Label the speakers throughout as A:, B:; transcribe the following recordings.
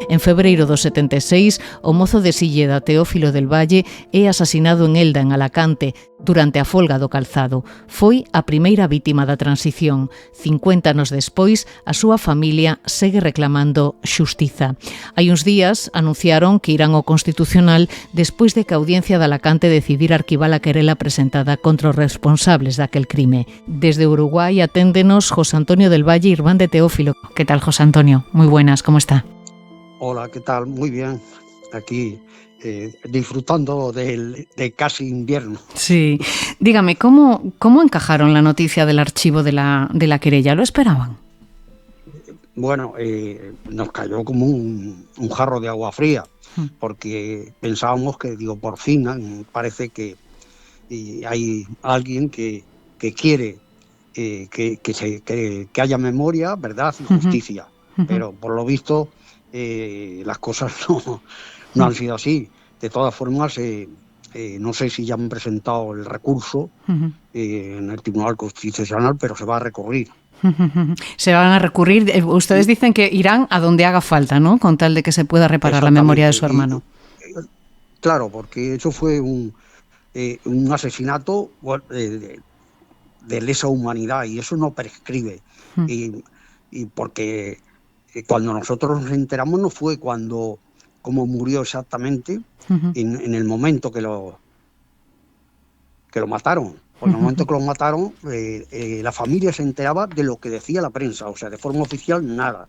A: En febreiro do 76, o mozo de Silleda, Teófilo del Valle, é asasinado en Elda, en Alacante, durante a folga do calzado. Foi a primeira vítima da transición. 50 anos despois, a súa familia segue reclamando xustiza. Hai uns días anunciaron que irán ao Constitucional despois de que a Audiencia de Alacante decidira arquivar a querela presentada contra os responsables daquel crime. Desde Uruguai aténdenos José Antonio del Valle, irmán de Teófilo. ¿Qué tal, José Antonio? Muy buenas, ¿cómo está?
B: Hola, ¿qué tal? Muy bien. Aquí disfrutando de casi invierno.
A: Sí. Dígame, ¿cómo encajaron la noticia del archivo de la querella? ¿Lo esperaban?
B: Bueno, nos cayó como un jarro de agua fría, porque pensábamos que, por fin parece que hay alguien que quiere que haya memoria, verdad y justicia. Pero por lo visto las cosas no han sido así. De todas formas, no sé si ya han presentado el recurso en el Tribunal Constitucional, pero se va a recurrir.
A: Se van a recurrir. Ustedes dicen que irán a donde haga falta, ¿no? Con tal de que se pueda reparar la memoria de su hermano.
B: Claro, porque eso fue un asesinato de lesa humanidad y eso no prescribe. Y porque cuando nosotros nos enteramos no fue cómo murió exactamente, en el momento que lo mataron. Por el momento que lo mataron, la familia se enteraba de lo que decía la prensa, o sea, de forma oficial nada.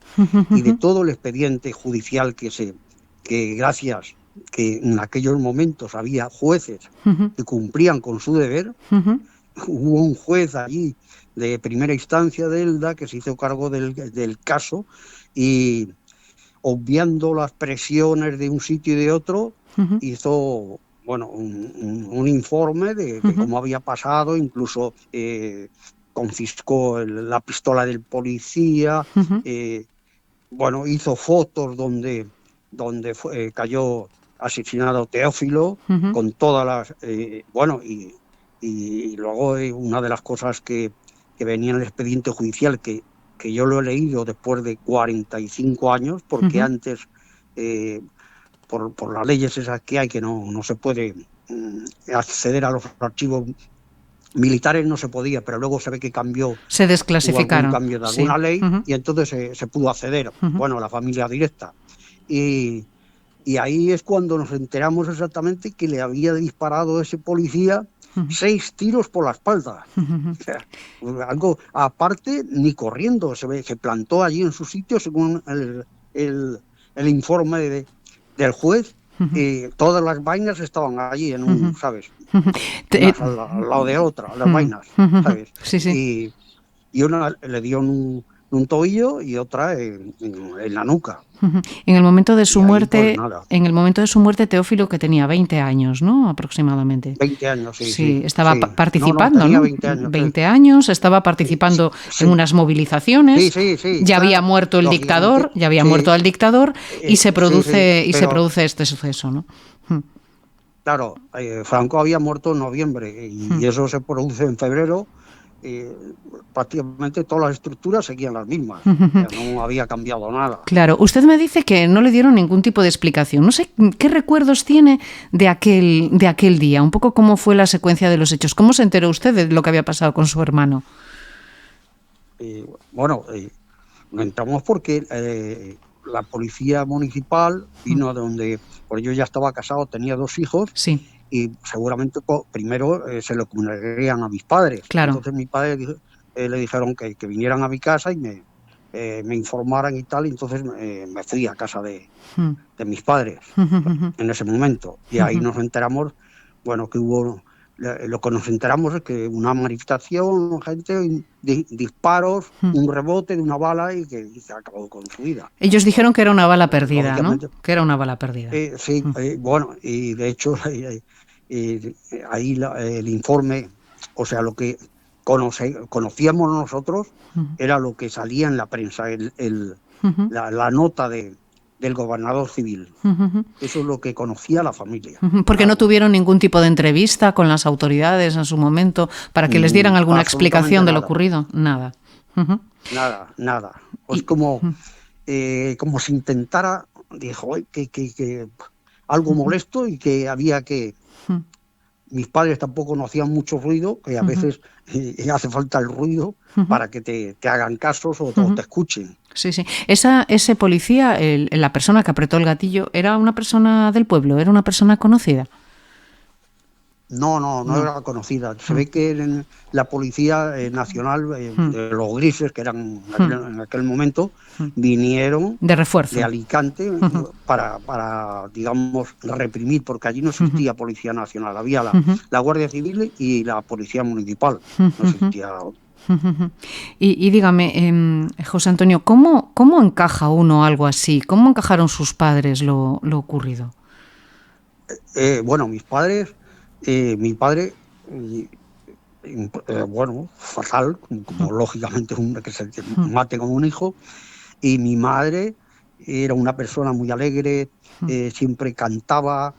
B: Y de todo el expediente judicial que gracias que en aquellos momentos había jueces que cumplían con su deber, hubo un juez allí de primera instancia de Elda que se hizo cargo del caso y, obviando las presiones de un sitio y de otro, hizo un informe de cómo había pasado, incluso confiscó la pistola del policía, hizo fotos donde cayó asesinado Teófilo, con todas las... y luego una de las cosas que venía en el expediente judicial, que yo lo he leído después de 45 años, porque antes... Por las leyes esas que hay, que no se puede acceder a los archivos militares, no se podía, pero luego se ve que
A: se desclasificaron.
B: Hubo algún cambio de alguna ley y entonces se pudo acceder, la familia directa. Y ahí es cuando nos enteramos exactamente que le había disparado ese policía 6 tiros por la espalda. O sea, algo aparte, ni corriendo, se plantó allí en su sitio, según el informe del juez. Todas las vainas estaban allí en un, ¿sabes? Unas al lado de otra, las vainas, ¿sabes?
A: Sí.
B: Y una le dio en un tobillo y otra en la nuca.
A: En el momento de su muerte, Teófilo, que tenía 20 años, ¿no? Aproximadamente.
B: 20 años, sí.
A: Sí, estaba participando,
B: tenía
A: ¿no?
B: 20 años.
A: 20 años, estaba participando en unas movilizaciones.
B: Sí.
A: Ya había muerto el dictador, y se produce este suceso, ¿no?
B: Claro, Franco había muerto en noviembre y eso se produce en febrero. Prácticamente todas las estructuras seguían las mismas, no había cambiado nada.
A: Claro, usted me dice que no le dieron ningún tipo de explicación. No sé qué recuerdos tiene de aquel día, un poco cómo fue la secuencia de los hechos. ¿Cómo se enteró usted de lo que había pasado con su hermano?
B: Nos entramos porque la policía municipal vino de donde, porque yo ya estaba casado, tenía 2 hijos.
A: Sí.
B: Y seguramente primero se lo comunicarían a mis padres.
A: Claro.
B: Entonces mis padres le dijeron que vinieran a mi casa y me informaran y tal, y entonces me fui a casa de mis padres en ese momento. Y ahí nos enteramos, que hubo... Lo que nos enteramos es que una manifestación, gente, disparos, un rebote de una bala y que se acabó con su vida.
A: Ellos dijeron que era una bala perdida, ¿no? Que era una bala perdida.
B: Sí, y de hecho ahí el informe, o sea, lo que conocíamos nosotros era lo que salía en la prensa, la nota del gobernador civil. Eso es lo que conocía la familia.
A: Porque no tuvieron ningún tipo de entrevista con las autoridades en su momento para que les dieran alguna explicación de lo ocurrido. Nada.
B: Nada. Pues como si intentara dijo que algo molesto y que había que... Mis padres tampoco no hacían mucho ruido, que a veces hace falta el ruido para que te hagan casos o te escuchen.
A: Sí, sí. Ese policía, la persona que apretó el gatillo, ¿era una persona del pueblo? ¿Era una persona conocida?
B: No era conocida. Se ve que en la Policía Nacional de los Grises, que eran en aquel momento, vinieron
A: de refuerzo
B: de Alicante para, digamos, reprimir, porque allí no existía Policía Nacional, había la Guardia Civil y la Policía Municipal, no existía.
A: Y dígame, José Antonio, ¿cómo encaja uno algo así? ¿Cómo encajaron sus padres lo ocurrido?
B: Bueno, mi padre, bueno, fatal, como lógicamente que se mate como un hijo, y mi madre era una persona muy alegre, siempre cantaba,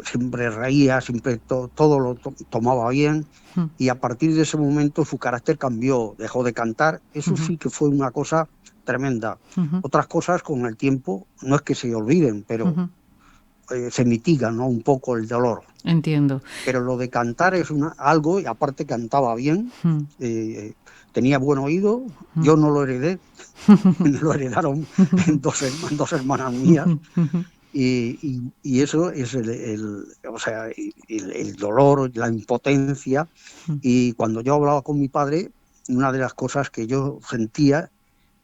B: siempre reía, siempre todo lo tomaba bien, y a partir de ese momento su carácter cambió, dejó de cantar. Eso sí que fue una cosa tremenda. Otras cosas con el tiempo no es que se olviden, pero se mitiga, ¿no?, un poco el dolor.
A: Entiendo.
B: Pero lo de cantar es algo, y aparte cantaba bien, tenía buen oído, yo no lo heredé, lo heredaron dos hermanas mías, y eso es o sea, el dolor, la impotencia. Y cuando yo hablaba con mi padre, una de las cosas que yo sentía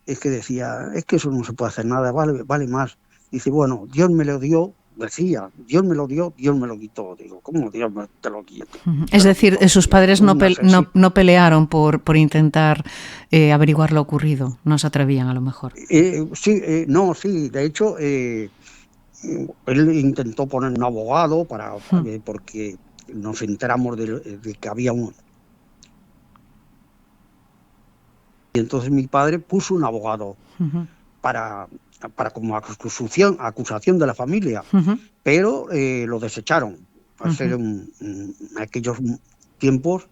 B: es que decía, es que eso no se puede hacer nada, vale más. Dice, bueno, Dios me lo dio, decía, Dios me lo dio, Dios me lo quitó. Digo, ¿cómo Dios te lo quitó?
A: Es decir, sus padres no pelearon por intentar averiguar lo ocurrido, no se atrevían a lo mejor.
B: Sí, de hecho, él intentó poner un abogado porque nos enteramos de que había un... Y entonces mi padre puso un abogado para como acusación de la familia, pero lo desecharon. Al ser en aquellos tiempos,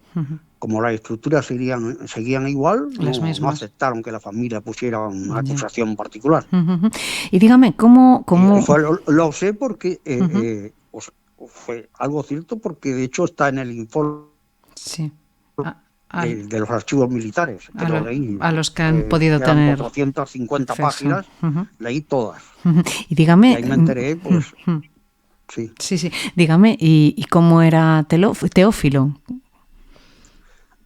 B: como las estructuras seguían igual, no aceptaron que la familia pusiera una acusación particular.
A: Y dígame, ¿cómo?
B: Lo sé porque fue algo cierto, porque de hecho está en el informe de los archivos militares, que lo leí.
A: A los que han podido tener
B: 450 páginas, leí todas.
A: Y dígame,
B: y ahí me enteré, pues... Sí.
A: Sí. Dígame, ¿y cómo era Teófilo?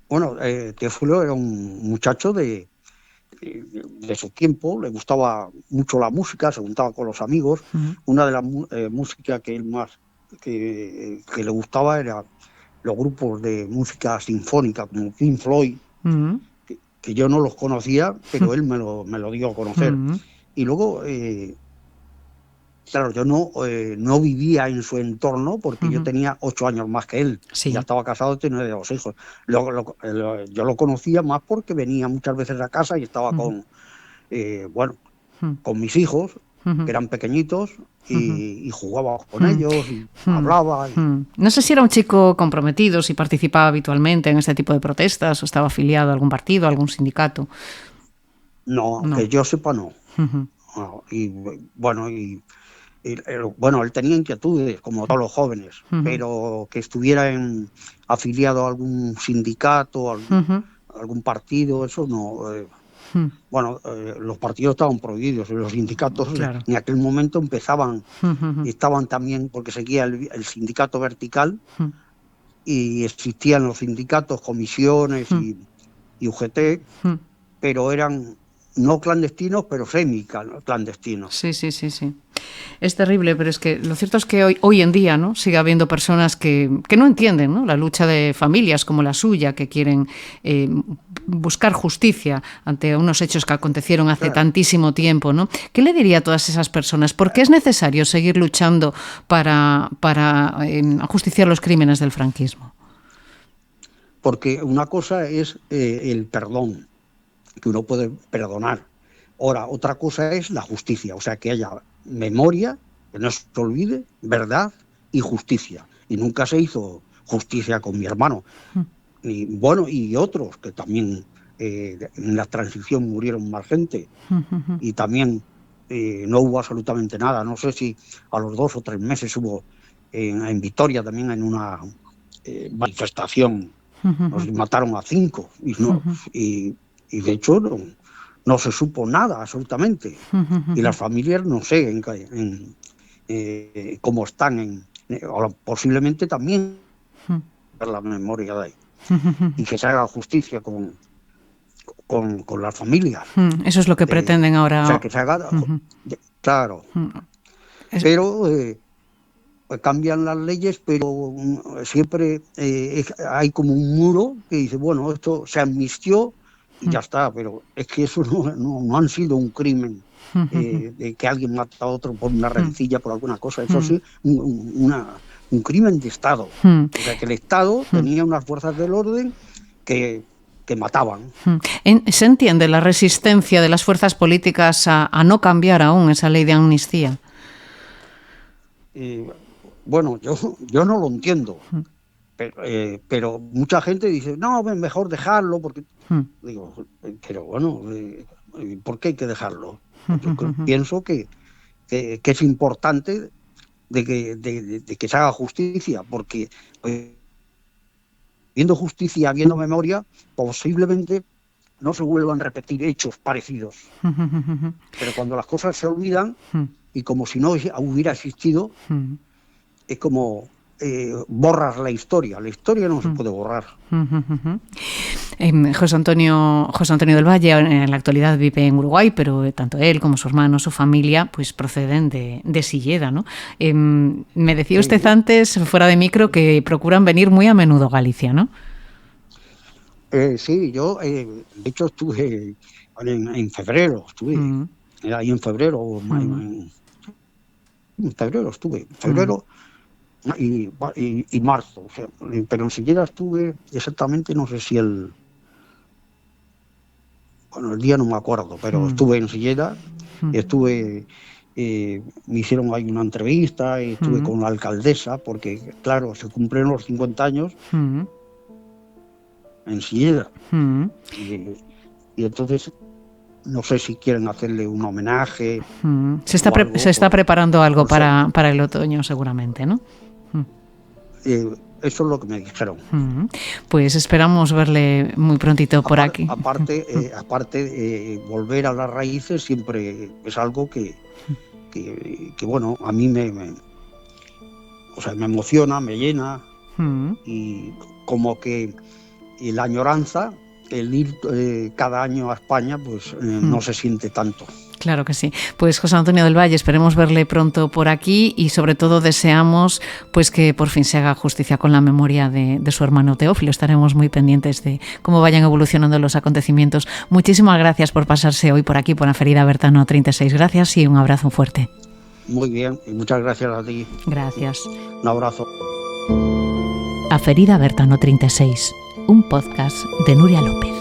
B: Bueno, Teófilo era un muchacho de su tiempo, le gustaba mucho la música, se juntaba con los amigos. Una de las músicas que él más que le gustaba era los grupos de música sinfónica como Pink Floyd, que yo no los conocía, pero él me lo dio a conocer. Y luego... Claro, yo no vivía en su entorno porque yo tenía 8 años más que él. Sí. Ya estaba casado y tenía 2 hijos. Yo lo conocía más porque venía muchas veces a casa y estaba con mis hijos, que eran pequeñitos, y jugaba con ellos, y hablaba.
A: No sé si era un chico comprometido, si participaba habitualmente en este tipo de protestas o estaba afiliado a algún partido, a algún sindicato.
B: No, que yo sepa, no. Él tenía inquietudes, como todos los jóvenes, pero que estuviera afiliado a algún sindicato, algún partido, eso no. Los partidos estaban prohibidos, los sindicatos en aquel momento estaban también, porque seguía el sindicato vertical, y existían los sindicatos, comisiones y UGT, pero eran no clandestinos, pero semi-clandestinos.
A: Sí. Es terrible, pero es que lo cierto es que hoy en día, ¿no?, sigue habiendo personas que no entienden, ¿no?, la lucha de familias como la suya, que quieren buscar justicia ante unos hechos que acontecieron hace tantísimo tiempo, ¿no? ¿Qué le diría a todas esas personas? ¿Por qué es necesario seguir luchando para ajusticiar los crímenes del franquismo?
B: Porque una cosa es el perdón, que uno puede perdonar. Ahora, otra cosa es la justicia, o sea, que haya memoria, que no se olvide, verdad y justicia. Y nunca se hizo justicia con mi hermano. Y otros que también en la transición murieron más gente. Y también no hubo absolutamente nada. No sé si a los 2 o 3 meses hubo en Vitoria también en una manifestación, nos mataron a 5 y de hecho no se supo nada absolutamente. Y las familias no sé cómo están, posiblemente también la memoria de ahí, y que se haga justicia con las familias.
A: Eso es lo que pretenden ahora.
B: O sea, que se haga, claro. Pero cambian las leyes, pero siempre hay como un muro que dice, bueno, esto se amnistió y ya está, pero es que eso no han sido un crimen de que alguien mata a otro por una rencilla, por alguna cosa. Eso sí, un crimen de Estado. O sea, que el Estado tenía unas fuerzas del orden que mataban.
A: ¿Se entiende la resistencia de las fuerzas políticas a no cambiar aún esa ley de amnistía?
B: Bueno, yo no lo entiendo, pero mucha gente dice, no, mejor dejarlo, porque digo, pero bueno, ¿por qué hay que dejarlo? Yo pienso que es importante de que se haga justicia, porque viendo justicia, viendo memoria, posiblemente no se vuelvan a repetir hechos parecidos. Pero cuando las cosas se olvidan y como si no hubiera existido, es como borras la historia. La historia no se puede borrar.
A: José Antonio del Valle en la actualidad vive en Uruguay, pero tanto él como su hermano, su familia, pues proceden de Silleda, ¿no? Me decía usted antes, fuera de micro, que procuran venir muy a menudo a Galicia, ¿no?
B: Sí, yo de hecho estuve en febrero, ahí en febrero, en febrero estuve, y marzo, o sea, pero en Silleda estuve exactamente, no sé si el día no me acuerdo, pero estuve en Silleda, me hicieron ahí una entrevista, y estuve con la alcaldesa, porque claro, se cumplen los 50 años en Silleda, y entonces no sé si quieren hacerle un homenaje.
A: Se está preparando algo para el otoño seguramente, ¿no?
B: Eso es lo que me dijeron.
A: Pues esperamos verle muy prontito por aquí.
B: Aparte, volver a las raíces siempre es algo que bueno, a mí me emociona, me llena, y como que la añoranza, el ir cada año a España, pues no se siente tanto.
A: Claro que sí. Pues José Antonio del Valle, esperemos verle pronto por aquí y sobre todo deseamos pues que por fin se haga justicia con la memoria de su hermano Teófilo. Estaremos muy pendientes de cómo vayan evolucionando los acontecimientos. Muchísimas gracias por pasarse hoy por aquí, por la Ferida Bertano 36. Gracias y un abrazo fuerte.
B: Muy bien, y muchas gracias a ti.
A: Gracias.
B: Un abrazo.
A: A Ferida Bertano 36, un podcast de Nuria López.